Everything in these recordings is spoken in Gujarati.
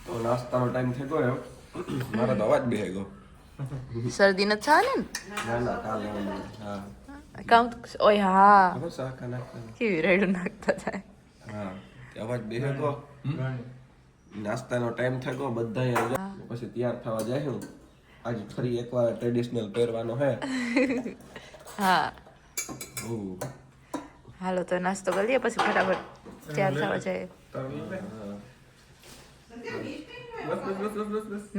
તો નાસ્તાનો ટાઈમ થઈ ગયો. મારા તો અવાજ બેહી ગયો. શરદી નથી થવા ને? ના ના કાલે હા કાઉન્ટ ઓય હા ખબર શાખા નાખતા કેવી રેડું નાખતા થાય. હા અવાજ બેહી ગયો. નાસ્તાનો ટાઈમ થઈ ગયો બધા પછી તૈયાર થવા જાય હું આજ ફરી એકવાર ટ્રેડિશનલ પહેરવાનો હે. હા ઓહ હાલો તો નાસ્તો કરી લઈએ પછી ફટાફટ તૈયાર થવા જાય.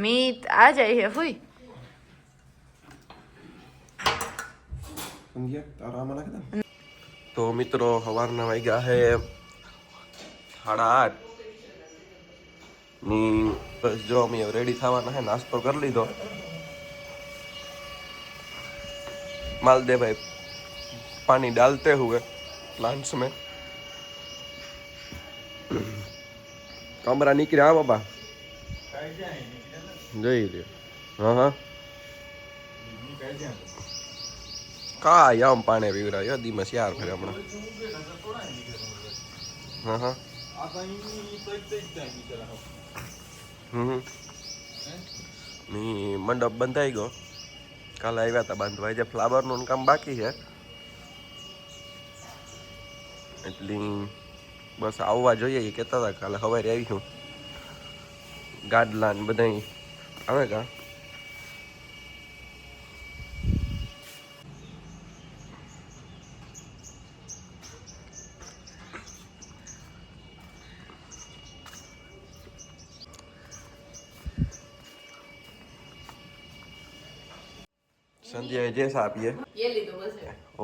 મીત આ જાય હે ફુઈ. તો મિત્રો સવારના વાગ્યા હે 8:30 ની બસ જો અમે રેડી થવાના હે. નાસ્તો કરી લીધો. मालदे भाई पानी डालते हुए प्लांट्स में कमरा निकले बाबा जई रे हाँ हाँ का यम पानी पी रहा है दिमस यार फिर हमने हाँ हाँ मंडप बंधाई गयो. કાલે આવ્યા હતા બાંધવા. જે ફ્લાવરનું કામ બાકી છે એટલે બસ આવવા જોઈએ એ કહેતા હતા. કાલે સવારે આવીશું. ગાડલા ને બધા આવે કા સંધ્યાએ જે સા આપીએ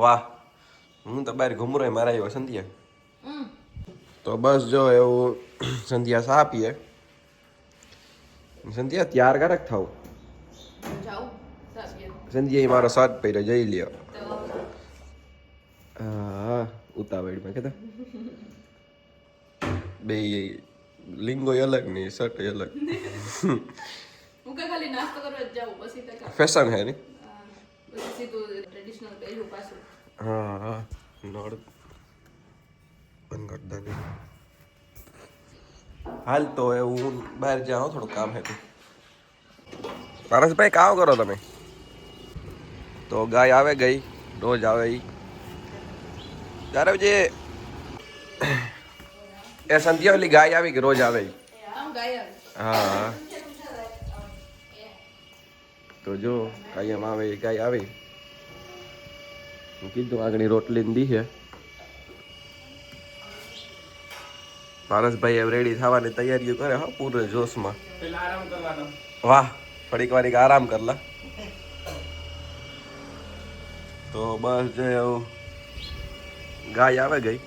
વાહ. હું તો બહાર ઘૂમરો મારા આવ્યો સંધ્યા. તો બસ જો એવું સંધ્યા સા આપીએ. સંધ્યા ત્યાર કારક થાવ. સંધ્યા મારો શર્ટ પહેર્યો જઈ લ્યો. હા ઉતાવળમાં કેતા બે લિંગો અલગ ને શર્ટ અલગ. હું કે ખાલી નાસ્તો કરવા જ જાઉં પછી તો ફેશન હે ની પછી સીધું ટ્રેડિશનલ પહેર્યું પાછું. હા હા નોડ બંધ કર દે. હાલ તો એવું બહાર જાઓ થોડું કામ હે. પારસભાઈ કામ કરો તમે. તો ગાય આવે ગઈ રોજ આવે ઈ ત્યારે જે એ સંધ્યા ઓલી ગાય આવી કે રોજ આવે ઈ. હા તો જો કાયમ આવે ગાય આવી. કીધું આગળ રોટલી દી છે. પારસભાઈ રેડી થવાની તૈયારીઓ કરે હા પૂરે જોશમાં. વાહ થોડીક વાર આરામ કરલા. તો બસ જો એવું ગાય આવે ગઈ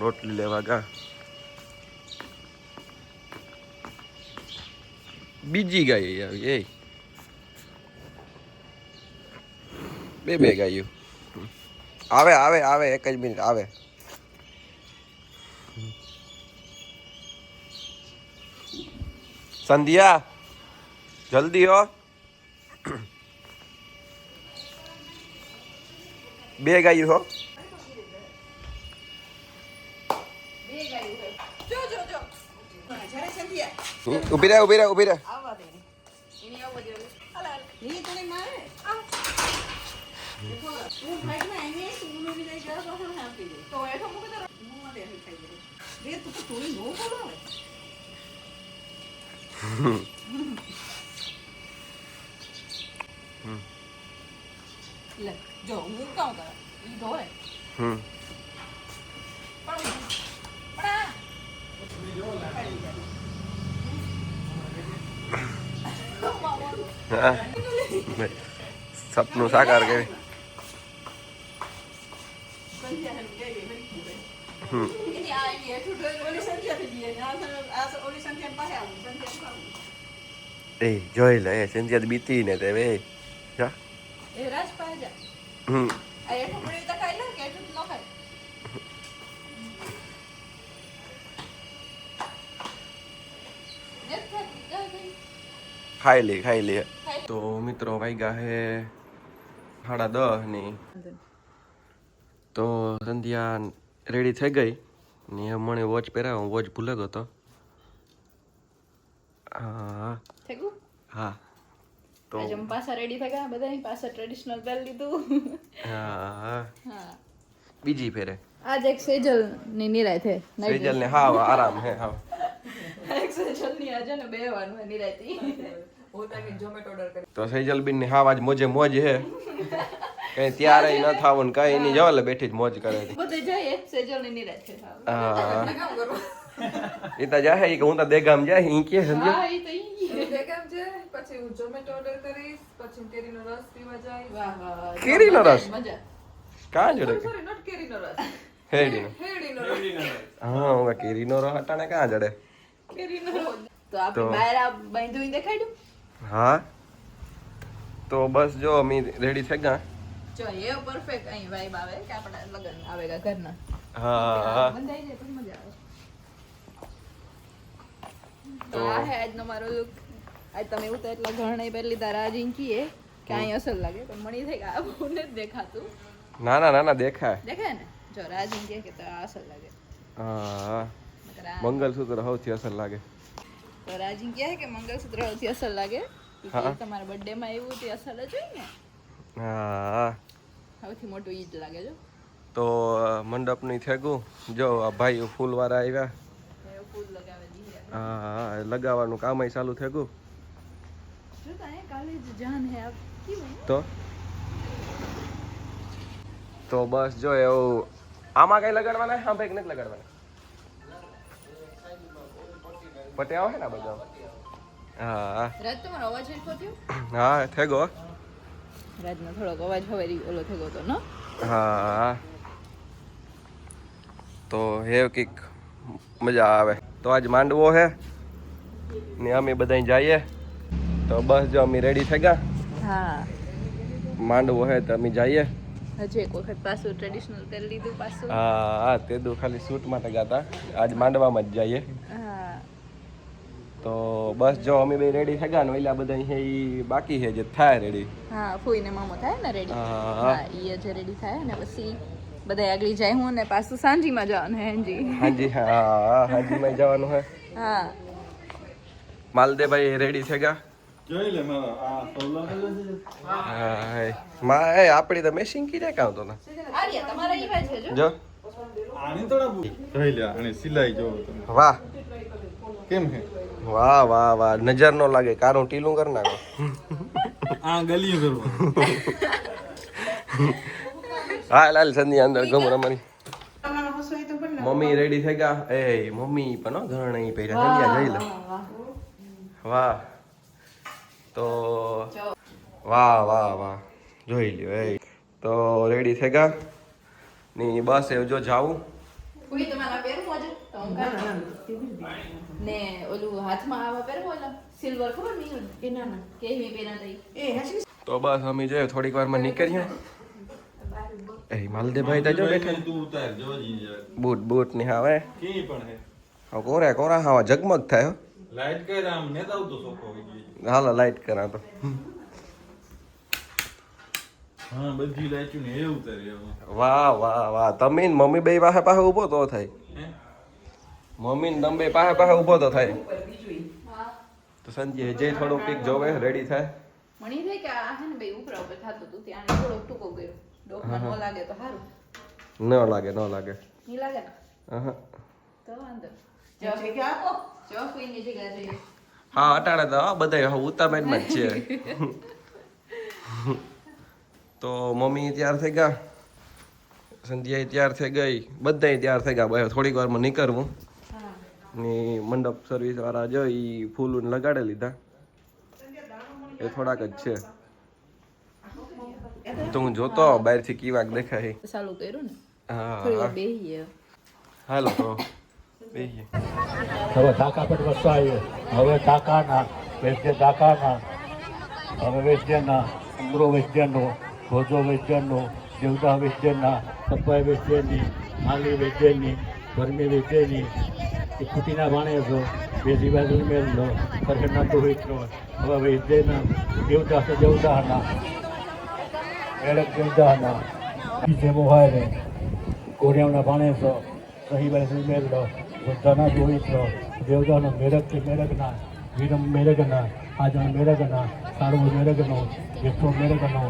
રોટલી લેવા ગા. બીજી ગાય આવી એ બે ગાયો આવે આવે આવે એક જ મિનિટ આવે. સંધ્યા જલ્દી હો. બે ગાયું હો. ઉભી રહે ઉભી રહે ઉભી રહે. જો હું કામ કર ઈ ધોય સપનું સાકાર કરે. એ જોઈ લે સંધ્યા બીતી ને તે વે જા એ રાજ પાસે જા. આ એઠું પડ્યું તો ખાઈ લે કે એઠું ન ખાય. ખાઈ લે. તો મિત્રો વાગ્યા હે 10:30 ની. તો સંધ્યા રેડી થઈ ગઈ ને મને વોચ પહેરાવ હું વોચ ભૂલે ગયો તો હા થેગું હા તો આજે હું પાછા રેડી થઈ ગયા બધાની પાછા ટ્રેડિશનલ પહેરી લીધું હા હા બીજી ફેરે આજ એક સેજલ ની નિરાય છે સેજલ ને હા આરામ હે હા એક સેજલ ની આજે ને બેવાનું નિરાયતી તો સેજલ બેન ની હા આજ મોજે મોજ હે કઈ ત્યારે ન થાવું ને કઈ નહીં જવાલે બેઠી જ મોજ કરે બધે જાય સેજલ ની નિરાય છે હા એ તો જાય કે હું તો દેગામ જાય ઈ કે સમજે હા ઈ તો ઈ દેગામ જાય પછી હું ઝોમેટો ઓર્ડર કરીશ પછી કેરીનો રસ પીવા જાય વાહ વાહ કેરીનો રસ મજા કાં જડે સોરી નોટ કેરીનો રસ હેડીનો હેડીનો રસ હા હું કેરીનો રસ અટાણે કાં જડે કેરીનો તો આપણે બહાર આ બાંધું દેખાડ્યું હા તો બસ જો અમે રેડી થઈ ગયા જો એ પરફેક્ટ અહીં વાઇબ આવે કે આપણે લગન આવેગા ઘરના હા બંધાઈ જાય તો મજા આવે તો આ હે આજનો મારો લુક આજ તમે એવું તો એટલા ઘણા પહેરી લીધા રાજિંકી કે અહીં અસર લાગે પણ મણી થઈ ગયા બહુ નથી દેખાતું ના ના ના ના દેખાય દેખાય ને જો રાજિંકી કે તો આ અસર લાગે હા નકર આ- મંગલસૂત્ર સૌથી અસર લાગે તો રાજિંકી કહે કે મંગળસૂત્ર સૌથી અસર લાગે હા. કે તમારા બર્થડે માં એવું તે અસર જ હોય ને હા સૌથી મોટું ઈ જ લાગે જો તો મંડપની થેગું જો આ ભાઈ ફૂલવાળા આવ્યા એ ફૂલ લગાવે દીધે હા લગાવવાનું કામ ચાલુ થેગું જો તો અહીંયા કાલે જ જાન હે આપ કેવું તો બસ જો એવું આમાં કઈ લગાડવાના હા ભાઈ નથી લગાડવાના પટે આવે ને બધા હા રાજ તમારો અવાજ હેઠો થયો હા થેગો રાજનો થોડોક અવાજ હવે ઓલો થઈ ગયો તો ન હા તો હે કઈક મજા આવે તો આજ માંડવો હે ને અમે બધા જઈએ તો બસ જો અમે રેડી થઈ ગયા હા માંડવો હે તો અમે જઈએ હજુ એક વખત પાછું ટ્રેડિશનલ તેલ લીધું પાછું હા તે દુ ખાલી શૂટ માટે ગયા હતા આજ માંડવામાં જ જઈએ હા તો બસ જો અમે બે રેડી થઈ ગયા ને ઓલા બધા હે ઈ બાકી છે જે થાય રેડી હા ફૂઈને મામો થાય ને રેડી હા. હા ઈ જે રેડી થાય ને પછી બધા આગળ જાય હું ને પાછું સાંજીમાં જવાનું હે હાંજી હાજી હા હાજીમાં જવાનું હે હા માલદેભાઈ રેડી થઈ ગયા જોઈ લે મારા આ સોલો હા માં એ આપણી તો મેસિંગ કીધે કામ તો ના આર્યા તમારા ઈ ભાઈ છે જો જો આની થોડા જોઈ લે અને સિલાઈ જોવો તમે વાહ કેમ હે વાહ વાહ વાહ નજર નો લાગે કારું ટીલું કરી નાખો આ ગલિયું કરવા હા લાલ સંધી અંદર ગમ રમણી મમ્મી રેડી થઈ ગયા એ મમ્મી પણ ઘણા નહીં પહેર્યા સંધ્યા જઈ લો વાહ તો વાહ વાહ વાહ જોઈ લ્યો એ તો રેડી થઈ ગયા ની બસ એવું જો જાવું કોઈ તમારા પહેરવું આજે તો હું કાઢું. ને ઓલું હાથમાં આવા પહેરવું ઓલા સિલ્વર ખબર નહીં એ નાના કેવી પહેરા તઈ તો બસ અમે જોઈએ થોડીક વારમાં નીકળીએ એ માલદેભાઈ તો જો બેઠા તું ઉતાર જોજી યાર બૂટ બૂટ ની આવે કી પણ હે હવે કોરા કોરા હા ઝગમગ થાય હો. લાઈટ કર આમ નેતા આવતો સોકો ગઈ હાલો લાઈટ કરા તો હા બધી લાઈટ ને એ ઉતારી હવે વાહ વાહ વાહ તમે ને મમ્મી બે પાસે પાસે ઊભો તો થાય હે મમ્મી ને તમે બે પાસે પાસે ઊભો તો થાય તો સંજય જે થોડું પીક જોવે રેડી થાય મણી થાય કે આ હે ને ભાઈ ઉપરા ઉપર થાતું તું ત્યાં થોડોક ટૂંકો કર્યો ડોકમાં ન લાગે તો સારું ન લાગે ન લાગે નહીં લાગે ને અહં. તો વાંધો જો જગ્યા આપો જો કોઈની જગ્યા જોઈએ હા અટાણે તો બધા ઉતામેનમાં જ છે તો મમ્મી તૈયાર થઈ ગયા સંધ્યાએ તૈયાર થઈ ગઈ બધાય તૈયાર થઈ ગયા બસ થોડીક વારમાં નીકળવું હા ને મંડપ સર્વિસ વાળા જો ઈ ફૂલ લગાડે લીધા એ થોડાક જ છે તો હું જોતો બહારથી કીવાક દેખાય ચાલુ કર્યું ને હા થોડી વાર બેહીએ હાલો તો બેહીએ હવે ટાંકા પર વસ્તુ આવી હવે ટાંકાના વૈદ્ય ટાંકાના હવે વૈદ્યના ઉમરો વૈદ્યનો ભોજો વૈદ્યનો દેવતા વૈદ્યના સફાઈ વૈદ્યની માલી વૈદ્યની ગરમી વૈદ્યની એ ખૂટીના ભાણેજો બે દિવાળી મેળનો ફરહેના દોહિતનો હવે વૈદ્યના દેવતા છે દેવતાના મેળક દેવતાના જે મોહાય કોરિયાના ભાણેજો રહીવાસી મેળો બધાના જોઈતો દેવતાનો મેળક મેળકના વીરમ મેળકના આજણ મેળકના સારું મેળકનો વિષ્ણુ મેળકનો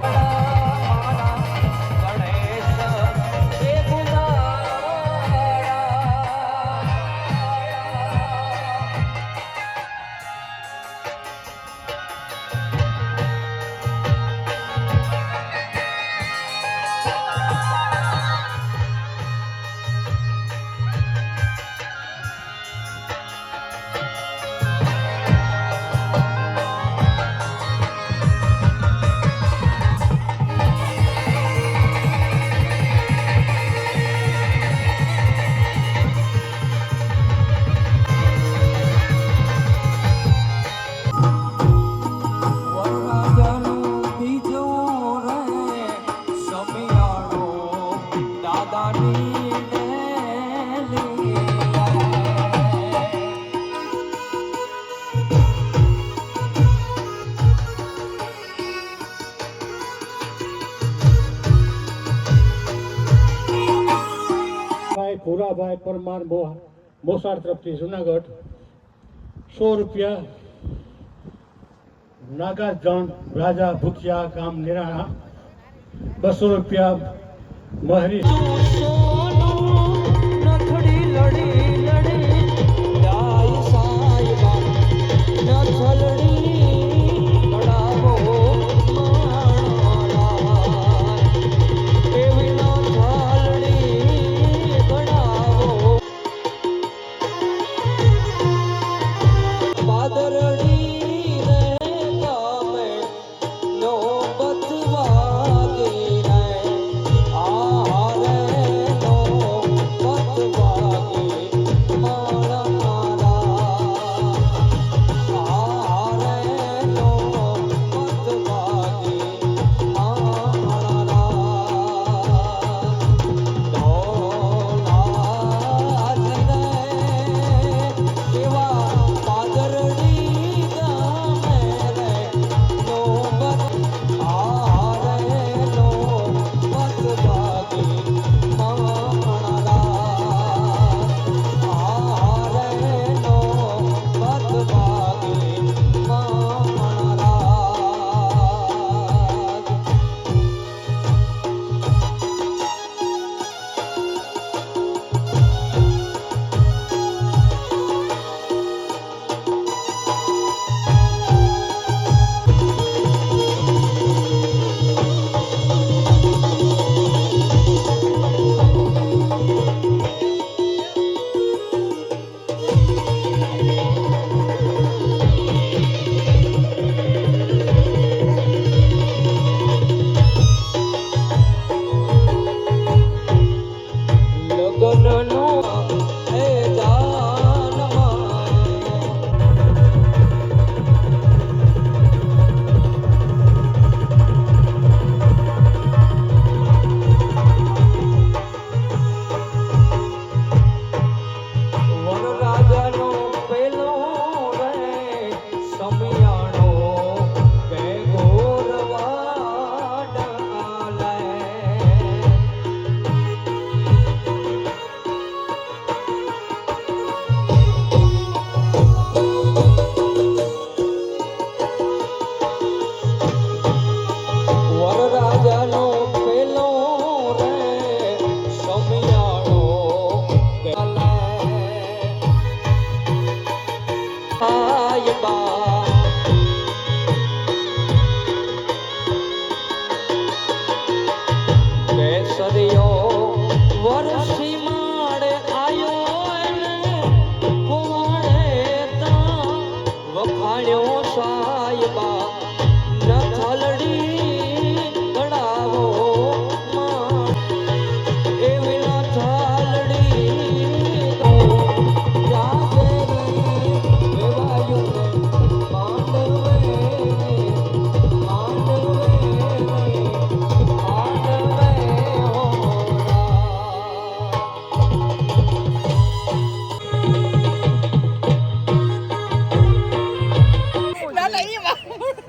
ભૂરાભાઈ પરમાર મોસાળ તરફથી જુનાગઢ 100 રૂપિયા નાગાજણ રાજા ભૂતિયા ગામ નિરાણા 200 રૂપિયા મહરી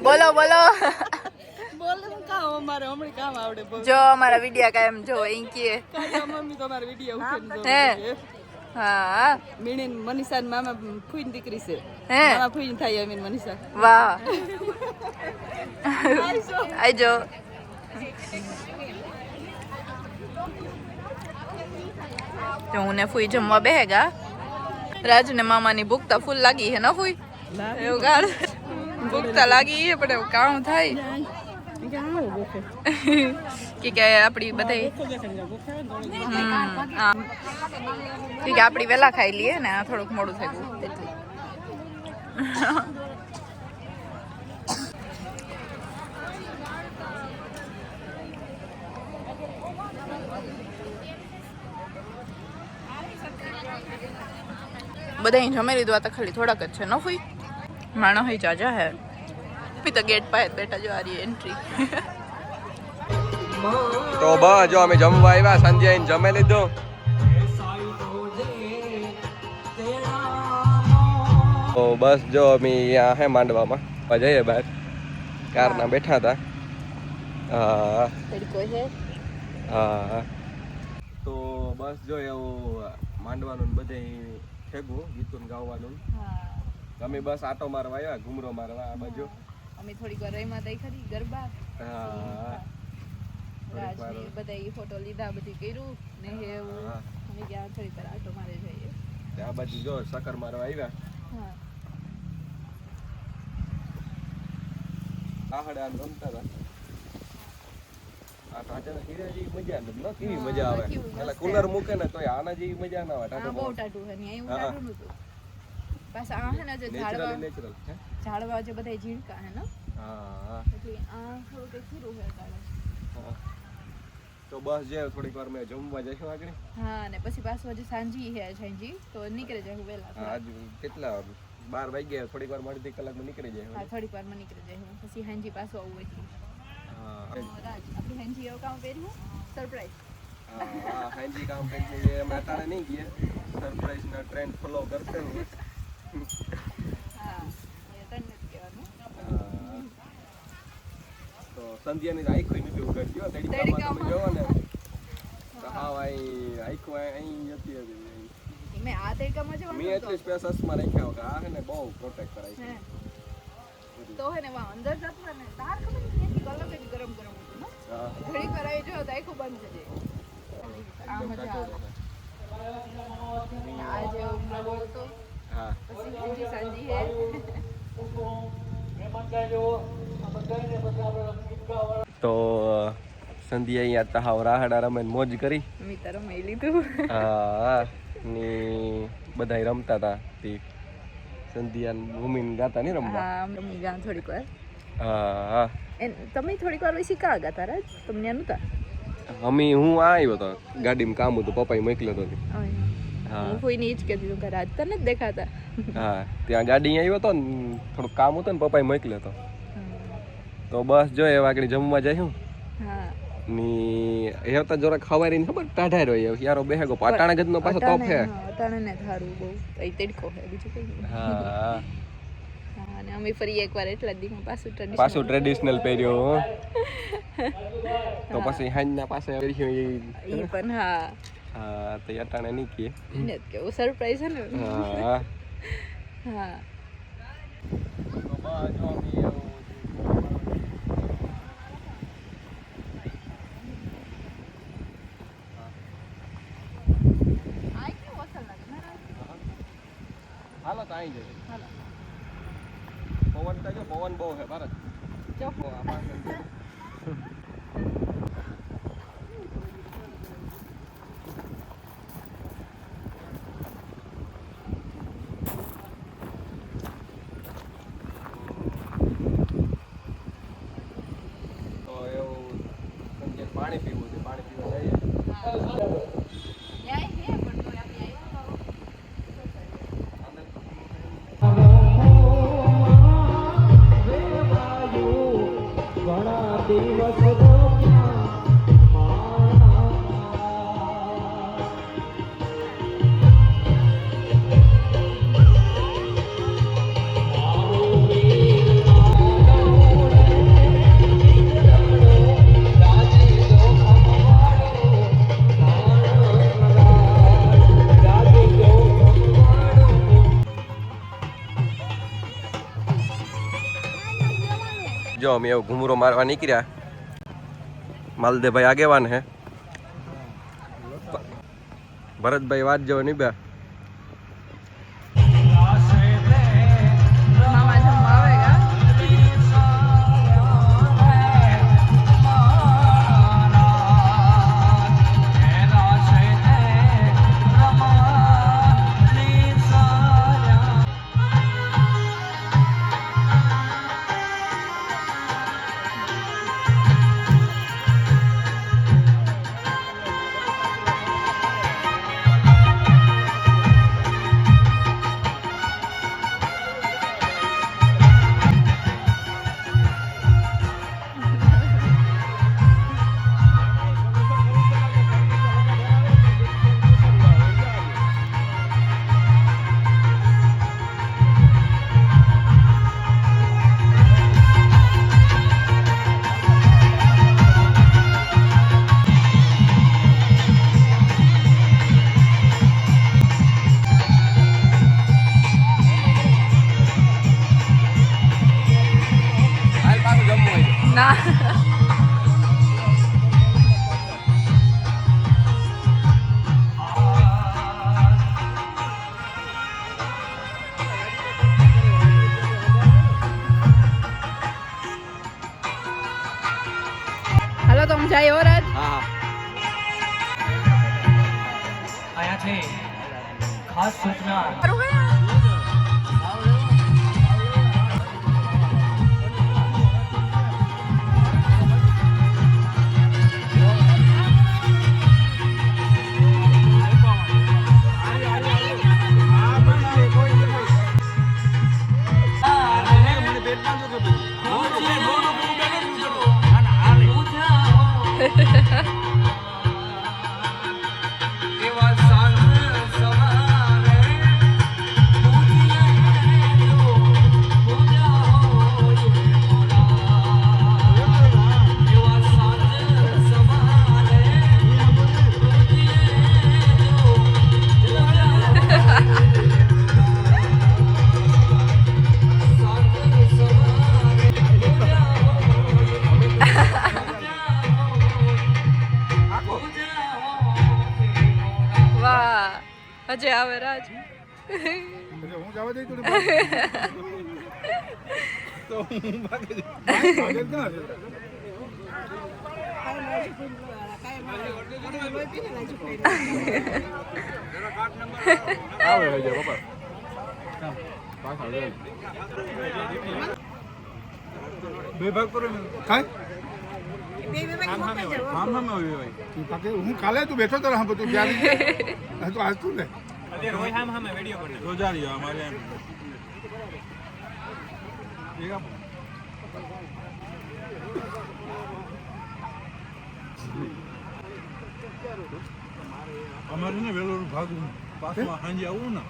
બોલો બોલો બોલ કામ અમારે હમણાં કામ આવડે બહુ જો અમારા વિડિયા કાયમ જો એમ કે મમ્મી તમારા વિડિયો ઉઠીને હે જોવે હા મીણીન મનીષા ને મામા ફૂઈની દીકરી છે હે મામા ફૂઈની થાય અમીન મનીષા વાહ આજો તો હું ને ફૂઈ જમવા બેહેગા રાજુ ને મામાની ભૂખ તો ફૂલ લાગી હે ન ફૂઈ એવું ગાળ ભૂખ તો લાગી હે પણ એવું કામ થાય કે આપડી બધાય કે આપડી વેલા ખાઈ લઈએ ને આ થોડુંક મોડું થઈ ગયું એટલે બધા જમી લીધું આ તો ખાલી થોડાક જ છે ન ફૂઈ માણો હઈ જાજા હે ફી તો ગેટ પાસે બેઠા જો આ રહી એન્ટ્રી તો બસ જો અમે જમવા આવ્યા સાંજે આવીને જમી લીધું તો બસ જો અમે અહીંયા હે માંડવામાં જઈએ બહાર કારના બેઠા હતા હા તડકો છે હા તો બસ જો એવું માંડવાનું બધે ઠેગું ગીતું ગાવાનું અમે બસ આટો મારવા આવ્યા ઘૂમરો મારવા આ બાજુ અમે થોડીક વાર રહીમાં તઈ ખરી ગરબા હા રાજની બધા ફોટો લીધા બધું કર્યું ને એવું અમે ત્યાં થોડીક વાર આટો મારે જઈએ આ બાજુ જો સકર મારવા આવ્યા હા આહડે આમ રમતા હતા આ ટાટા હીરા જેવી મજા ન કેવી મજા આવે એટલે કુલર મૂકે ને તોય આના જેવી મજા ના આવે ટાટા બહુ ટાટું હે ને એવું ટાટું નતું પાછા આ હે ને જે નેચરલ ઝાડવા જે બધા ઝીણકા હે ને હા એટલે આ થોડું કઈ ખીરું હે કાળે તો બસ જે થોડીક વાર મેં જમવા જઈશું આગળ હા ને પછી પાછું હજી સાંજી હે સાંજી તો નીકળે જાય વેલા આજ કેટલા 12 વાગ્યા થોડીક વાર અડધી કલાકમાં નીકળી જાય હા થોડીક વારમાં નીકળી જાય પછી સાંજી પાછું આવવું એટલે હા રાજ આપણે સાંજી એવું કામ કર્યું સરપ્રાઈઝ હા હાંજી કામ કરી લે અમે અટાણે નહીં ગયા સરપ્રાઈઝ ના ટ્રેન્ડ ફોલો કરતે હું હા એ તને જ કહેવાનું તો સંધ્યાની આઈખો નથી ઉગાડ્યો તડીકામાં તમે જોવો ને તો હા ભાઈ આઈખો અહીં હતી મેં આ તડકામાં જવાનું મેં એટલી સ્પેસમાં રાખ્યા કે આ હે ને બહુ પ્રોટેક્ટ કરાય છે તો હે ને વા અંદર જતો ને તાર ખબર નથી અલગ જ ગરમ ગરમ હતું ને હા ઘડી પર આવી જો તો આખું બંધ થઈ જાય આ મજા આવે આજે ઉમળો હતો હા પછી બીજી સાંજી હે તો સંધ્યા અહીંયા તહાવ રાહડા રમીને મોજ કરી મેં તારો મેં લીધું હા ની બધા રમતા હતા તે સંધ્યા ભૂમિને ગાતા નહીં રમવા હા મમ્મી ગામ થોડીક વાર હા તમે થોડીક વાર પછી કા ગાતા રાજ તમને નતા હું આવ્યો હતો ગાડીમાં કામ હતું પપ્પાએ મોકલ્યો હતો હા હું કોઈ નહીં જ કહેતી તું રાજ તને જ દેખાતા હા ત્યાં ગાડી આવ્યો હતો ને થોડુંક કામ હતું ને પપ્પાએ મોકલ્યો હતો તો બસ જો એવા આગળ જમવા જઈશું હા ની એ તો જરા ખવારી ખબર ટાઢા રહ્યો યારો બેહેગો પાટાણા ગદનો પાછો તોપ છે અટાણે ને થારું બહુ એ તડકો હે બીજું કઈ નહીં હા હા અને અમે ફરી એકવાર એટલા જ દીમાં પાછું ટ્રેડિશનલ પહેર્યો તો પછી હાંજના પાસે પહેર્યું એ પણ હા હા તો અટાણે નહીં કીએ એને જ કેવું સરપ્રાઈઝ છે ને હા હા તો બસ જો અમે એવું હાલો તો આવી જશે પવન તો જો પવન બહુ છે ભારત તો એવું પાણી પીવું છે પાણી પીવા જઈએ ઘણા દિવસ જો અમે એવું ઘૂમરો મારવા નીકળ્યા. માલદેભાઈ આગેવાન હે, ભરતભાઈ વાત જો નીબ્યા. મામા જમવા આવેગા. ના હાલો તો હું જાય ઓર અહીંયાથી ખાસ સૂચના વાહ અજય આવે રાજ હું જવા દઈ તો હું ભાગે બે ભાગ કરો ને હું કાલે તું બેઠો તો બધું તો આજ તું ને રોજારી અમારે અમારે ને વેલો ભાગ પાછમાં સાંજે આવું ને